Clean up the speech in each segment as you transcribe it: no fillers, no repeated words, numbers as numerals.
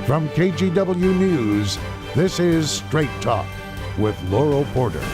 From KGW News, this is Straight Talk with Laurel Porter.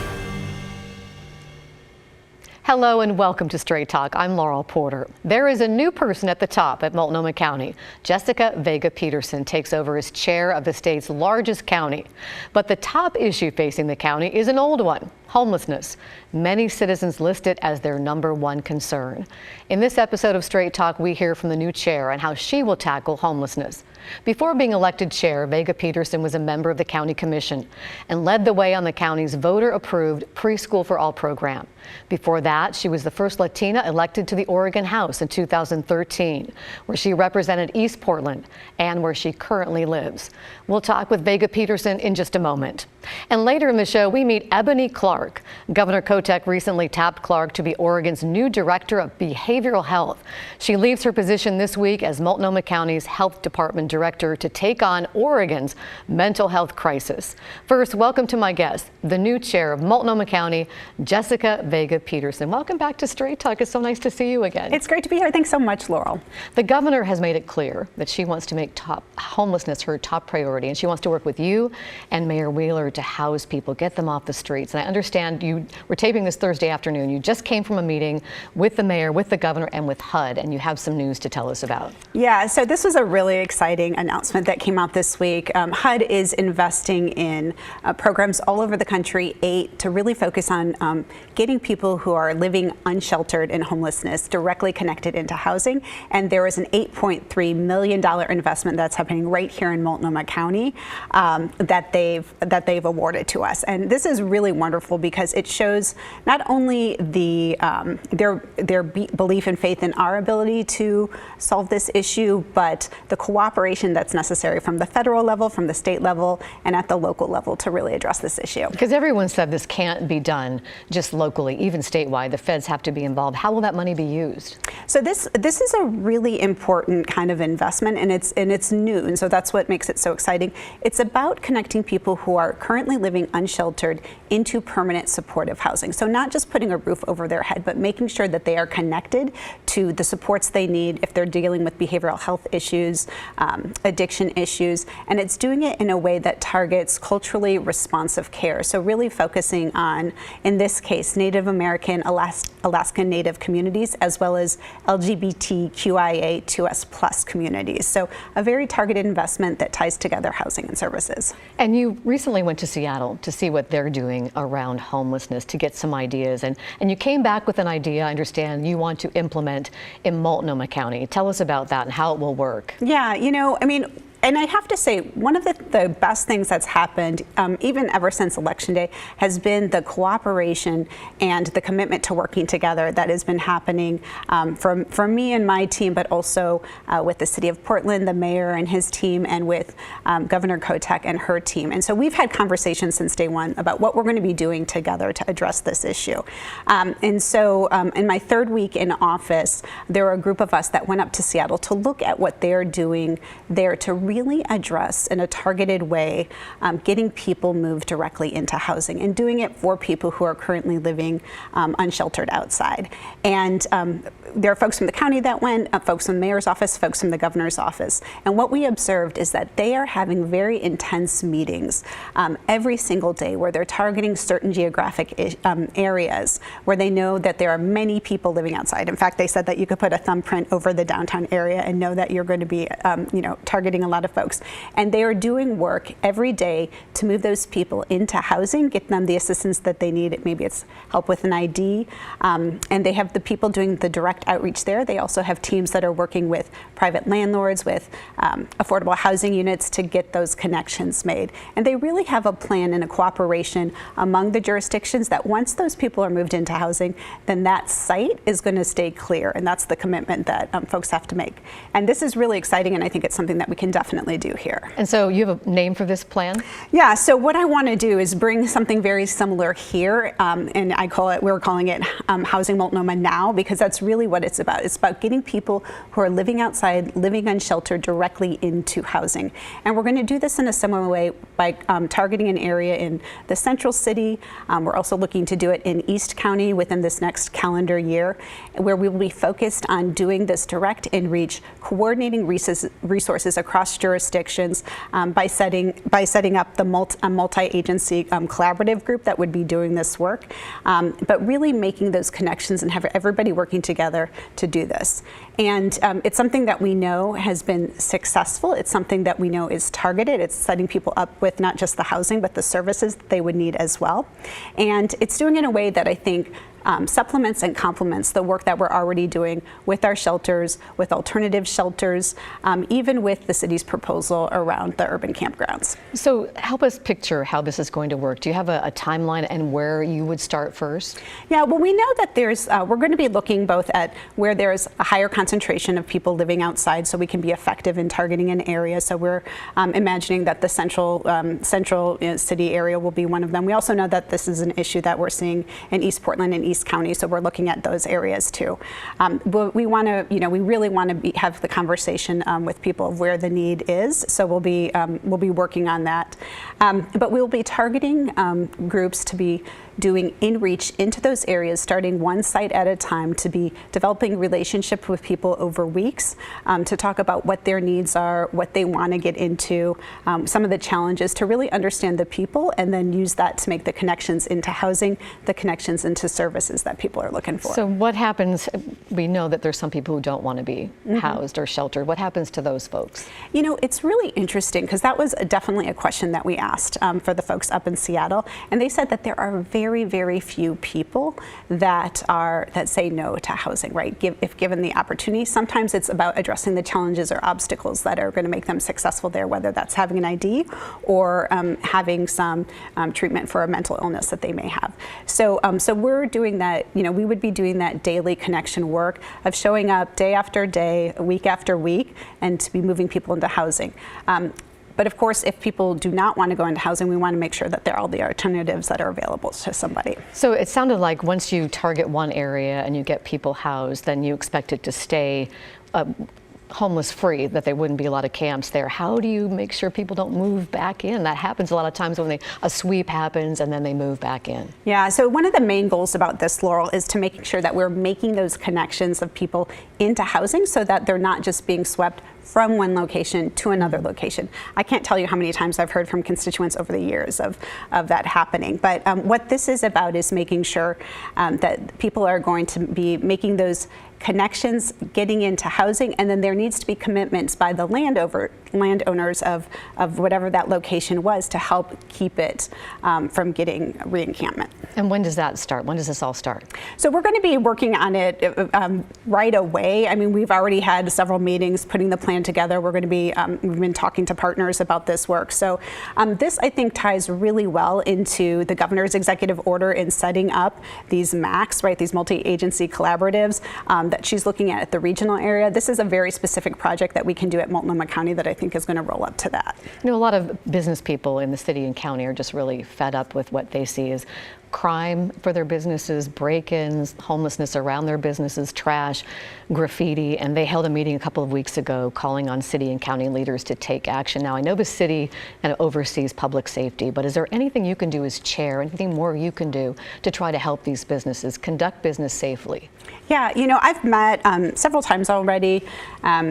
Hello and welcome to Straight Talk. I'm Laurel Porter. There is a new person at the top at Multnomah County. Jessica Vega Pederson takes over as chair of the state's largest county. But the top issue facing the county is an old one: homelessness. Many citizens list it as their #1 concern. In this episode of Straight Talk, we hear from the new chair on how she will tackle homelessness. Before being elected chair, Vega Pederson was a member of the county commission and led the way on the county's voter-approved Preschool for All program. Before that, she was the first Latina elected to the Oregon House in 2013, where she represented East Portland and where she currently lives. We'll talk with Vega Pederson in just a moment. And later in the show, we meet Ebony Clarke. Governor Kotek recently tapped Clarke to be Oregon's new director of behavioral health. She leaves her position this week as Multnomah County's health department director to take on Oregon's mental health crisis. First, welcome to my guest, the new chair of Multnomah County, Jessica Vega Pederson. Welcome back to Straight Talk. It's so nice to see you again. It's great to be here. Thanks so much, Laurel. The governor has made it clear that she wants to make homelessness her top priority, and she wants to work with you and Mayor Wheeler to house people, get them off the streets. And I understand we're taping this Thursday afternoon. You just came from a meeting with the mayor, with the governor, and with HUD, and you have some news to tell us about. Yeah, so this was a really exciting announcement that came out this week. HUD is investing in programs all over the country, 8, to really focus on getting people who are living unsheltered and homelessness directly connected into housing. And there is an $8.3 million investment that's happening right here in Multnomah County that they've awarded to us. And this is really wonderful because it shows not only their belief and faith in our ability to solve this issue, but the cooperation that's necessary from the federal level, from the state level, and at the local level to really address this issue. Because everyone said this can't be done just locally, even statewide. The feds have to be involved. How will that money be used? So this is a really important kind of investment, and it's new, and so that's what makes it so exciting. It's about connecting people who are currently living unsheltered into permanent supportive housing. So not just putting a roof over their head, but making sure that they are connected to the supports they need if they're dealing with behavioral health issues, addiction issues, and it's doing it in a way that targets culturally responsive care. So really focusing on, in this case, Native American, Alaskan Native communities, as well as LGBTQIA2S+ communities. So a very targeted investment that ties together housing and services. And you recently went to Seattle to see what they're doing around homelessness, to get some ideas. And you came back with an idea, I understand, you want to implement in Multnomah County. Tell us about that and how it will work. Yeah, and I have to say, one of the best things that's happened, even ever since Election Day, has been the cooperation and the commitment to working together that has been happening from me and my team, but also with the City of Portland, the mayor and his team, and with Governor Kotek and her team. And so we've had conversations since day one about what we're going to be doing together to address this issue. And so in my 3rd week in office, there were a group of us that went up to Seattle to look at what they're doing there to really address in a targeted way getting people moved directly into housing and doing it for people who are currently living unsheltered outside. And there are folks from the county that went, folks from the mayor's office, folks from the governor's office. And what we observed is that they are having very intense meetings every single day where they're targeting certain geographic areas where they know that there are many people living outside. In fact, they said that you could put a thumbprint over the downtown area and know that you're going to be targeting a lot of folks. And they are doing work every day to move those people into housing, get them the assistance that they need. Maybe it's help with an ID. And they have the people doing the direct outreach there. They also have teams that are working with private landlords, with affordable housing units to get those connections made. And they really have a plan and a cooperation among the jurisdictions that once those people are moved into housing, then that site is going to stay clear. And that's the commitment that folks have to make. And this is really exciting, and I think it's something that we can definitely do here. And so you have a name for this plan? Yeah, so what I want to do is bring something very similar here, and we're calling it Housing Multnomah Now, because that's really what it's about. It's about getting people who are living outside, living unsheltered, directly into housing. And we're going to do this in a similar way by targeting an area in the central city. We're also looking to do it in East County within this next calendar year, where we will be focused on doing this direct in reach, coordinating resources across across jurisdictions by setting up a multi-agency collaborative group that would be doing this work, but really making those connections and have everybody working together to do this. And it's something that we know has been successful. It's something that we know is targeted. It's setting people up with not just the housing, but the services that they would need as well. And it's doing it in a way that I think supplements and complements the work that we're already doing with our shelters, with alternative shelters, even with the city's proposal around the urban campgrounds. So help us picture how this is going to work. Do you have a timeline and where you would start first? Yeah, well, we know that we're going to be looking both at where there's a higher concentration of people living outside so we can be effective in targeting an area. So we're imagining that the central city area will be one of them. We also know that this is an issue that we're seeing in East Portland and East County, so we're looking at those areas too. We want to, we really want to have the conversation with people of where the need is. So we'll be working on that, but we'll be targeting groups to be doing in-reach into those areas, starting one site at a time, to be developing relationship with people over weeks, to talk about what their needs are, what they want to get into, some of the challenges, to really understand the people and then use that to make the connections into housing, the connections into services that people are looking for. So what happens, we know that there's some people who don't want to be housed or sheltered. What happens to those folks? It's really interesting because that was definitely a question that we asked for the folks up in Seattle, and they said that there are very, very few people that say no to housing, right? If given the opportunity. Sometimes it's about addressing the challenges or obstacles that are going to make them successful there, whether that's having an ID or having some treatment for a mental illness that they may have. So we're doing that, we would be doing that daily connection work of showing up day after day, week after week, and to be moving people into housing. But of course, if people do not want to go into housing, we want to make sure that there are all the alternatives that are available to somebody. So it sounded like once you target one area and you get people housed, then you expect it to stay homeless free, that there wouldn't be a lot of camps there. How do you make sure people don't move back in? That happens a lot of times when a sweep happens and then they move back in. Yeah, so one of the main goals about this, Laurel, is to making sure that we're making those connections of people into housing so that they're not just being swept from one location to another location. I can't tell you how many times I've heard from constituents over the years of that happening. But what this is about is making sure that people are going to be making those connections, getting into housing, and then there needs to be commitments by the landowners of whatever that location was to help keep it from getting re-encampment. And when does that start? When does this all start? So we're going to be working on it right away. I mean, we've already had several meetings putting the plan together. We're going to be, we've been talking to partners about this work. So this, I think, ties really well into the governor's executive order in setting up these MACs, right, these multi-agency collaboratives that she's looking at the regional area. This is a very specific project that we can do at Multnomah County that I think is going to roll up to that. A lot of business people in the city and county are just really fed up with what they see as crime for their businesses, break-ins, homelessness around their businesses, trash, graffiti, and they held a meeting a couple of weeks ago calling on city and county leaders to take action. Now, I know the city oversees public safety, but is there anything you can do as chair, anything more you can do to try to help these businesses conduct business safely? Yeah, I've met several times already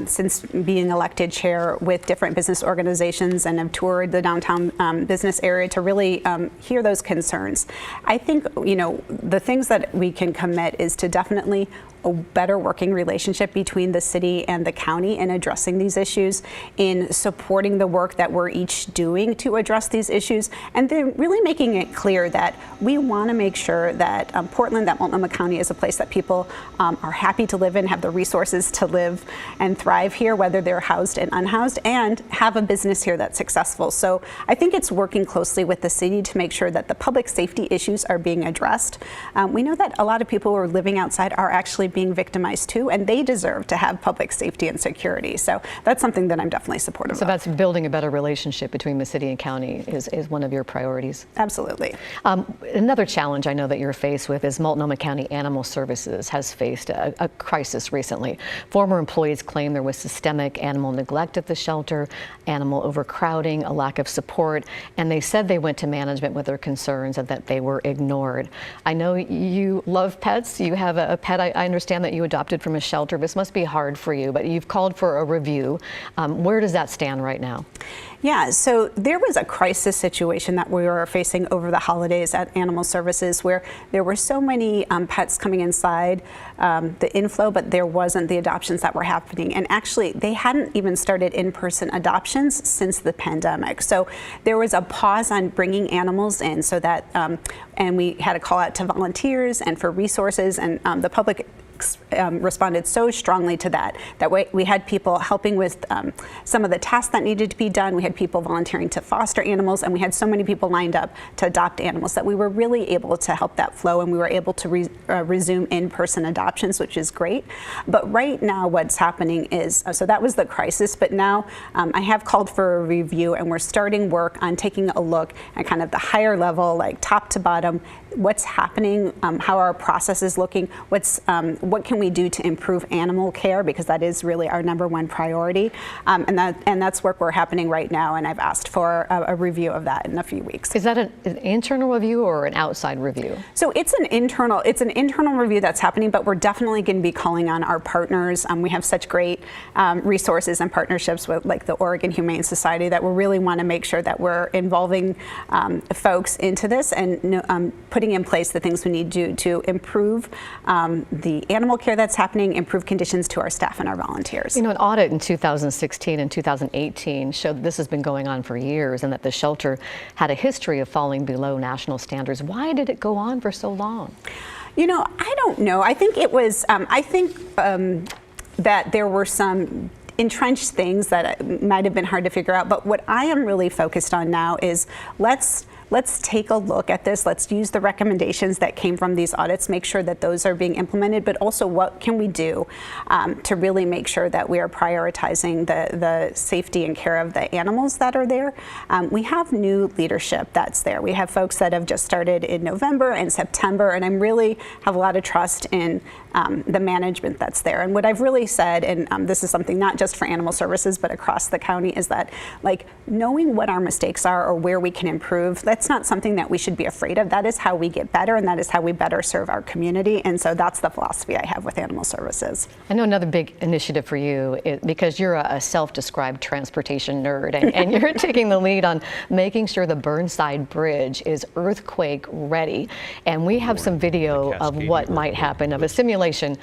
since being elected chair with different business organizations and have toured the downtown business area to really hear those concerns. I think, the things that we can commit is to definitely a better working relationship between the city and the county in addressing these issues, in supporting the work that we're each doing to address these issues, and then really making it clear that we want to make sure that Portland, that Multnomah County is a place that people are happy to live in, have the resources to live and thrive here, whether they're housed and unhoused, and have a business here that's successful. So I think it's working closely with the city to make sure that the public safety issues are being addressed. We know that a lot of people who are living outside are actually being victimized too, and they deserve to have public safety and security. So that's something that I'm definitely supportive of. So that's building a better relationship between the city and county is one of your priorities. Absolutely. Another challenge I know that you're faced with is Multnomah County Animal Services has faced a crisis recently. Former employees claim there was systemic animal neglect at the shelter, animal overcrowding, a lack of support, and they said they went to management with their concerns and that they were ignored. I know you love pets. You have a pet I understand that you adopted from a shelter. This must be hard for you, but you've called for a review. Where does that stand right now? Yeah, so there was a crisis situation that we were facing over the holidays at Animal Services where there were so many pets coming inside the inflow, but there wasn't the adoptions that were happening. And actually, they hadn't even started in-person adoptions since the pandemic. So there was a pause on bringing animals in so that, and we had a call out to volunteers and for resources, and the public responded so strongly to that we had people helping with some of the tasks that needed to be done. We had people volunteering to foster animals, and we had so many people lined up to adopt animals that we were really able to help that flow, and we were able to resume in-person adoptions, which is great. But right now what's happening is, so that was the crisis, but now I have called for a review, and we're starting work on taking a look at kind of the higher level, like top to bottom, what's happening, how our process is looking, what can we do to improve animal care, because that is really our #1 priority, and that's work we're happening right now, and I've asked for a review of that in a few weeks. Is that an internal review or an outside review? So it's an internal review that's happening, but we're definitely going to be calling on our partners. We have such great resources and partnerships with like the Oregon Humane Society that we really want to make sure that we're involving folks into this and putting in place the things we need to do to improve the animal care that's happening, improve conditions to our staff and our volunteers. You know, an audit in 2016 and 2018 showed that this has been going on for years and that the shelter had a history of falling below national standards. Why did it go on for so long? You know, I don't know. I think it was, that there were some entrenched things that might have been hard to figure out. But what I am really focused on now is let's take a look at this. Let's use the recommendations that came from these audits, make sure that those are being implemented, but also what can we do to really make sure that we are prioritizing the safety and care of the animals that are there. We have new leadership that's there. We have folks that have just started in November and September, and I really have a lot of trust in the management that's there. And what I've really said, and this is something not just for Animal Services, but across the county, is that like knowing what our mistakes are or where we can improve, that's not something that we should be afraid of. That is how we get better, and that is how we better serve our community. And so that's the philosophy I have with Animal Services. I know another big initiative for you is because you're a self-described transportation nerd, and you're taking the lead on making sure the Burnside Bridge is earthquake ready. And we have some video of what might happen, of a simulation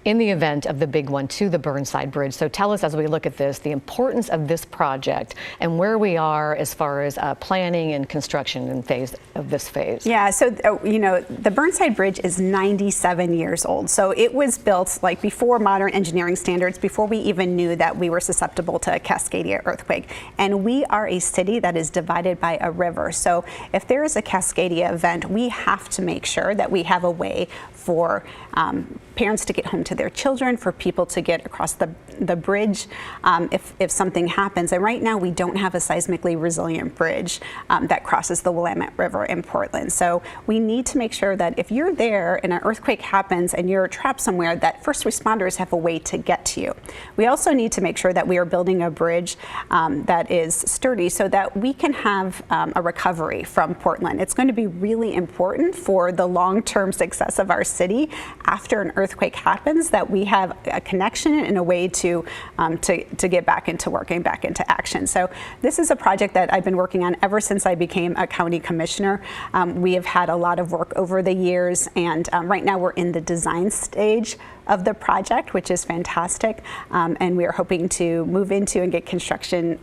in the event of the big one to the Burnside Bridge. So tell us, as we look at this, the importance of this project and where we are as far as planning and construction in this phase. Yeah, so you know, the Burnside Bridge is 97 years old. So it was built like before modern engineering standards, before we even knew that we were susceptible to a Cascadia earthquake. And we are a city that is divided by a river. So if there is a Cascadia event, we have to make sure that we have a way for parents to get home to their children, for people to get across the bridge if something happens. And right now we don't have a seismically resilient bridge that crosses the Willamette River in Portland. So we need to make sure that if you're there and an earthquake happens and you're trapped somewhere, that first responders have a way to get to you. We also need to make sure that we are building a bridge that is sturdy so that we can have a recovery from Portland. It's going to be really important for the long-term success of our city after an earthquake happens, that we have a connection and a way to get back into working, back into action. So this is a project that I've been working on ever since I became a county commissioner. We have had a lot of work over the years, and right now we're in the design stage of the project, which is fantastic, and we are hoping to move into and get construction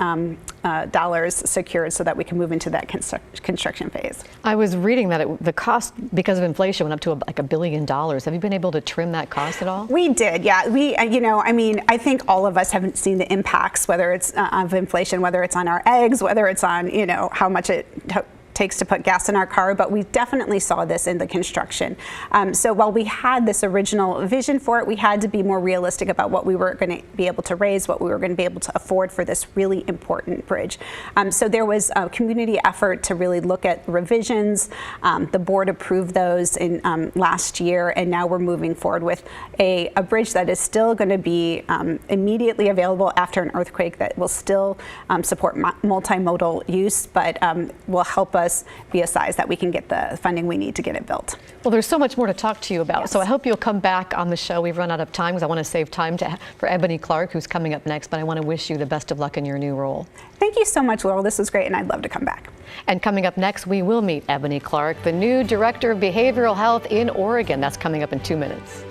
dollars secured so that we can move into that construction phase. I was reading that the cost, because of inflation, went up to like $1 billion. Have you been able to trim that cost at all? We did, yeah. We, you know, I mean, I think all of us haven't seen the impacts, whether it's of inflation, whether it's on our eggs, whether it's on, you know, how much it takes to put gas in our car, but we definitely saw this in the construction. So while we had this original vision for it, we had to be more realistic about what we were going to be able to raise, what we were going to be able to afford for this really important bridge. So there was a community effort to really look at revisions. The board approved those in last year, and now we're moving forward with a bridge that is still going to be immediately available after an earthquake, that will still support multimodal use, but will help us us be a size that we can get the funding we need to get it built. Well, there's so much more to talk to you about. Yes. So I hope you'll come back on the show. We've run out of time because I want to save time for Ebony Clarke, who's coming up next. But I want to wish you the best of luck in your new role. Thank you so much, Laurel. This was great, and I'd love to come back. And coming up next, we will meet Ebony Clarke, the new Director of Behavioral Health in Oregon. That's coming up in 2 minutes.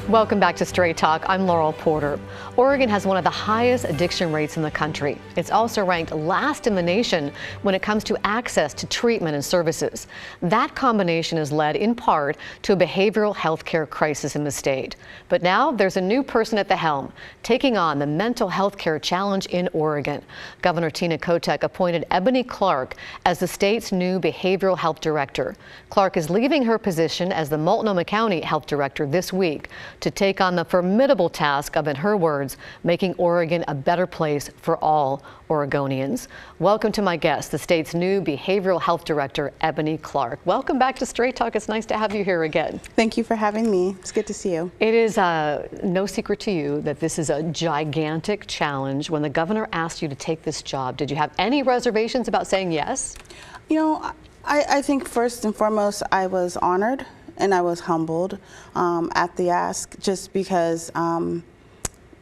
Welcome back to Straight Talk. I'm Laurel Porter. Oregon has one of the highest addiction rates in the country. It's also ranked last in the nation when it comes to access to treatment and services. That combination has led in part to a behavioral health care crisis in the state. But now there's a new person at the helm, taking on the mental health care challenge in Oregon. Governor Tina Kotek appointed Ebony Clarke as the state's new behavioral health director. Clarke is leaving her position as the Multnomah County health director this week to take on the formidable task of, in her words, making Oregon a better place for all Oregonians. Welcome to my guest, the state's new behavioral health director, Ebony Clarke. Welcome back to Straight Talk. It's nice to have you here again. Thank you for having me. It's good to see you. It is no secret to you that this is a gigantic challenge. When the governor asked you to take this job, did you have any reservations about saying yes? You know, I think first and foremost, I was honored and I was humbled at the ask, just because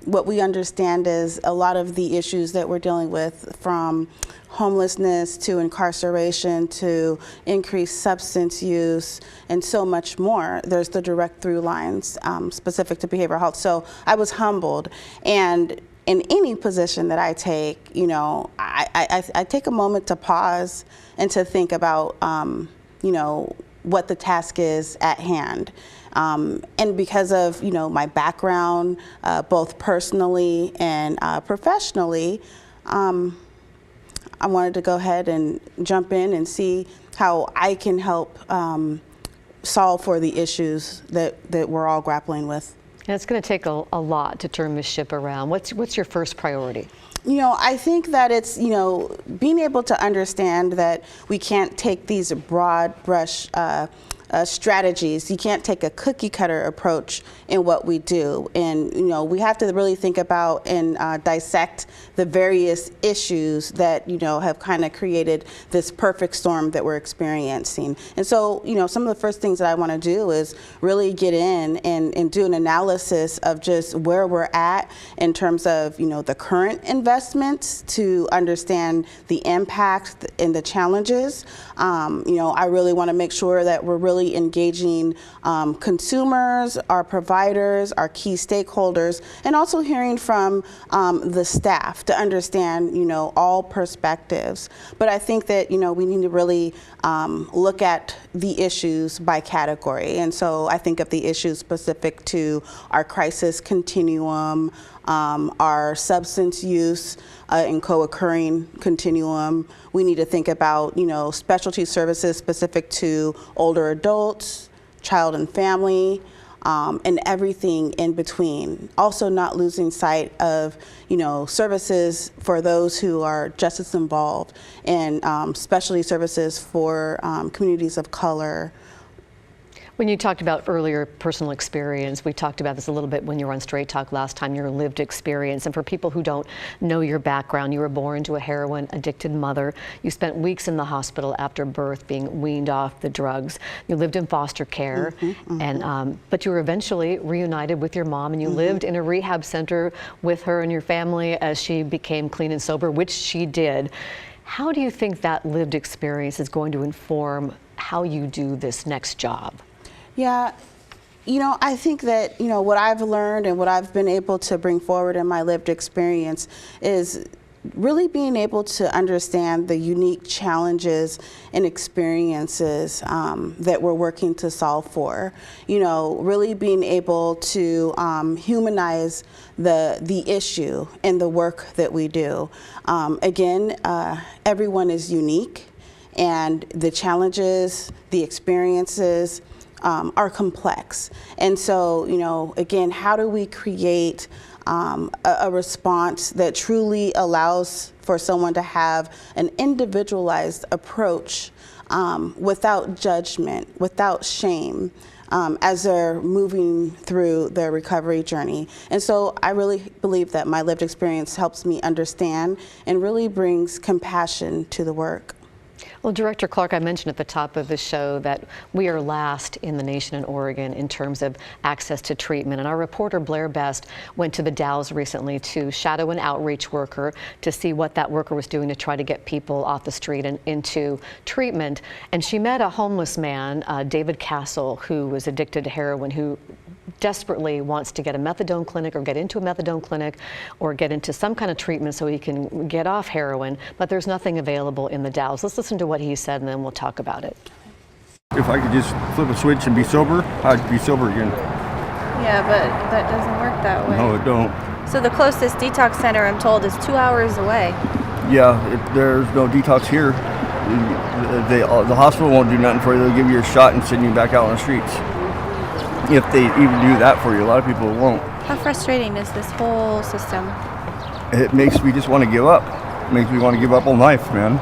what we understand is a lot of the issues that we're dealing with, from homelessness to incarceration to increased substance use and so much more. There's the direct through lines specific to behavioral health. So I was humbled. And in any position that I take, you know, I take a moment to pause and to think about, you know, what the task is at hand. And because of, you know, my background, both personally and professionally, I wanted to go ahead and jump in and see how I can help solve for the issues that we're all grappling with. And it's going to take a lot to turn this ship around. What's your first priority? You know, I think that it's, you know, being able to understand that we can't take these broad brush strategies. You can't take a cookie cutter approach in what we do. And, you know, we have to really think about and dissect the various issues that, you know, have kind of created this perfect storm that we're experiencing. And so, you know, some of the first things that I want to do is really get in and do an analysis of just where we're at in terms of, you know, the current investments, to understand the impact and the challenges. You know, I really want to make sure that we're really engaging consumers, our providers, our key stakeholders, and also hearing from the staff to understand, you know, all perspectives. But I think that, you know, we need to really look at the issues by category. And so I think of the issues specific to our crisis continuum, our substance use and co-occurring continuum. We need to think about, you know, specialty services specific to older adults, child and family, and everything in between. Also not losing sight of, you know, services for those who are just as involved, and specialty services for communities of color. When you talked about earlier personal experience, we talked about this a little bit when you were on Straight Talk last time, your lived experience. And for people who don't know your background, you were born to a heroin addicted mother. You spent weeks in the hospital after birth being weaned off the drugs. You lived in foster care, and but you were eventually reunited with your mom, and you lived in a rehab center with her and your family as she became clean and sober, which she did. How do you think that lived experience is going to inform how you do this next job? Yeah, you know, I think that, you know, what I've learned and what I've been able to bring forward in my lived experience is really being able to understand the unique challenges and experiences that we're working to solve for. You know, really being able to humanize the issue and the work that we do. Again, everyone is unique, and the challenges, the experiences, are complex. And so, you know, again, how do we create a response that truly allows for someone to have an individualized approach without judgment, without shame, as they're moving through their recovery journey. And so I really believe that my lived experience helps me understand and really brings compassion to the work. Well, Director Clarke, I mentioned at the top of the show that we are last in the nation in Oregon in terms of access to treatment. And our reporter Blair Best went to the Dalles recently to shadow an outreach worker to see what that worker was doing to try to get people off the street and into treatment. And she met a homeless man, David Castle, who was addicted to heroin, who desperately wants to get a methadone clinic or get into a methadone clinic or get into some kind of treatment so he can get off heroin, but there's nothing available in the Dalles. Let's listen to what he said and then we'll talk about it. If I could just flip a switch and be sober, I'd be sober again. Yeah, but that doesn't work that way. No, it don't. So the closest detox center, I'm told, is 2 hours away. Yeah, there's no detox here. The hospital won't do nothing for you. They'll give you a shot and send you back out on the streets. If they even do that for you, a lot of people won't. How frustrating is this whole system? It makes me just want to give up. It makes me want to give up on life, man.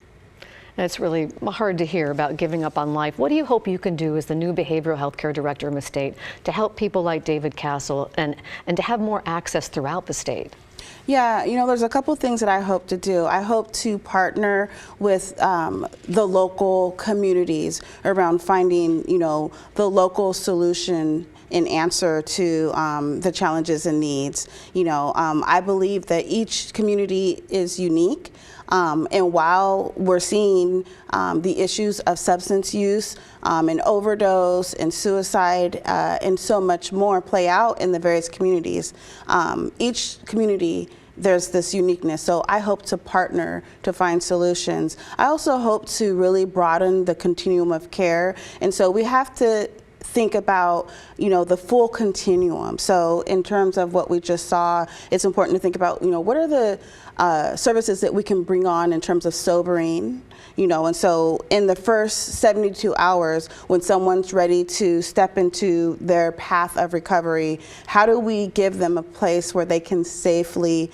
And it's really hard to hear about giving up on life. What do you hope you can do as the new behavioral health care director in the state to help people like David Castle and to have more access throughout the state? Yeah, there's a couple things that I hope to do. I hope to partner with the local communities around finding, the local solution in answer to the challenges and needs. I believe that each community is unique. And while we're seeing the issues of substance use and overdose and suicide and so much more play out in the various communities, each community there's this uniqueness. So I hope to partner to find solutions. I also hope to really broaden the continuum of care. And so we have to think about, the full continuum. So in terms of what we just saw, it's important to think about, what are the services that we can bring on in terms of sobering, and so in the first 72 hours, when someone's ready to step into their path of recovery, how do we give them a place where they can safely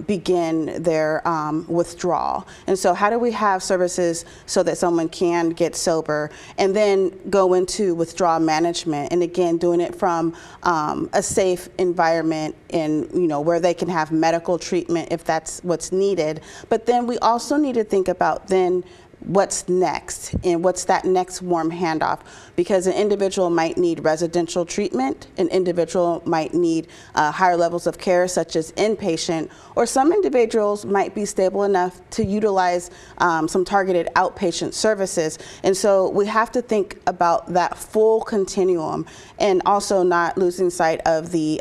begin their withdrawal? And so how do we have services so that someone can get sober and then go into withdrawal management? And again, doing it from a safe environment and, where they can have medical treatment if that's what's needed. But then we also need to think about then what's next and what's that next warm handoff, because an individual might need residential treatment, an individual might need higher levels of care such as inpatient, or some individuals might be stable enough to utilize some targeted outpatient services. And so we have to think about that full continuum and also not losing sight of the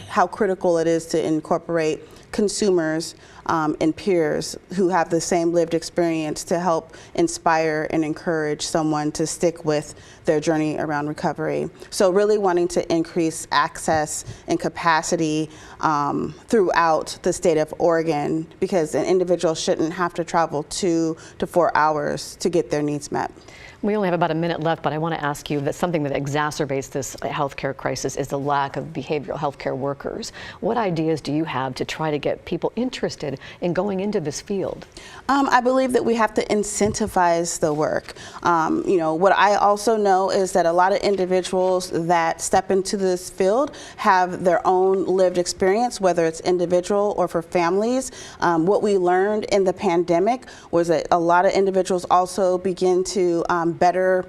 how critical it is to incorporate consumers and peers who have the same lived experience to help inspire and encourage someone to stick with their journey around recovery. So really wanting to increase access and capacity throughout the state of Oregon, because an individual shouldn't have to travel 2 to 4 hours to get their needs met. We only have about a minute left, but I want to ask you that something that exacerbates this healthcare crisis is the lack of behavioral healthcare workers. What ideas do you have to try to get people interested in going into this field? I believe that we have to incentivize the work. What I also know is that a lot of individuals that step into this field have their own lived experience, whether it's individual or for families. What we learned in the pandemic was that a lot of individuals also begin to better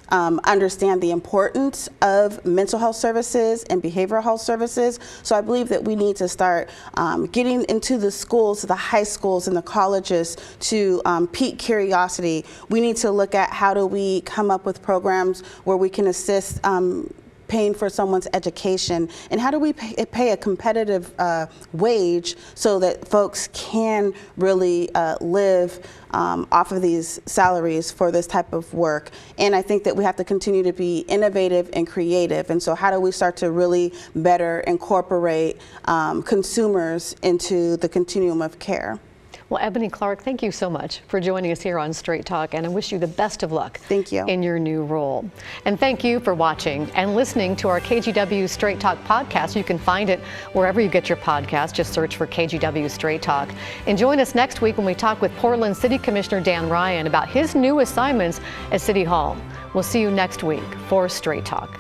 understand the importance of mental health services and behavioral health services. So I believe that we need to start getting into the schools, the high schools and the colleges to pique curiosity. We need to look at how do we come up with programs where we can assist paying for someone's education, and how do we pay a competitive wage so that folks can really live off of these salaries for this type of work. And I think that we have to continue to be innovative and creative. And so how do we start to really better incorporate consumers into the continuum of care? Well, Ebony Clarke, thank you so much for joining us here on Straight Talk, and I wish you the best of luck Thank you. in your new role. And thank you for watching and listening to our KGW Straight Talk podcast. You can find it wherever you get your podcast. Just search for KGW Straight Talk. And join us next week when we talk with Portland City Commissioner Dan Ryan about his new assignments at City Hall. We'll see you next week for Straight Talk.